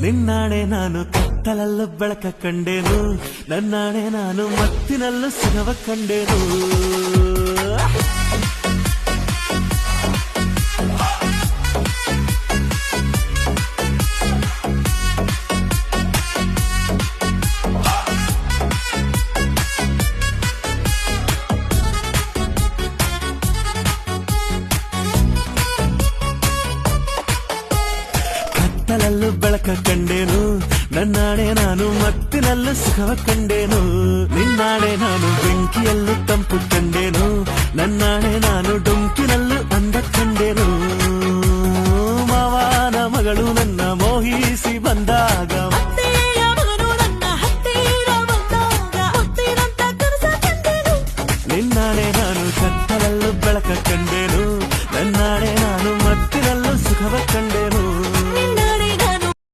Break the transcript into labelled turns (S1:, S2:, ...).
S1: ನಿನ್ನಾಣೆ ನಾನು ಕತ್ತಲಲ್ಲೂ ಬೆಳಕ ಕಂಡೇನು, ನನ್ನಾಣೆ ನಾನು ಮತ್ತಿನಲ್ಲೂ ಸುಖವ ಕಂಡೇನು. ಕತ್ತಲಲ್ಲೂ ಬೆಳಕ ಕಂಡೇನು, ನನ್ನಾಣೆ ನಾನು ಮತ್ತಿನಲ್ಲೂ ಸುಖವ ಕಂಡೇನು. ನಿನ್ನಾಣೆ ನಾನು ಬೆಂಕಿಯಲ್ಲೂ ತಂಪು ಕಂಡೇನು, ನನ್ನಾಣೆ ನಾನು ಡೊಂಕಿನಲ್ಲೂ ಅಂದ ಕಂಡೇನು. ಮಾವನ ಮಗಳು ನನ್ನ ಮೋಹಿಸಿ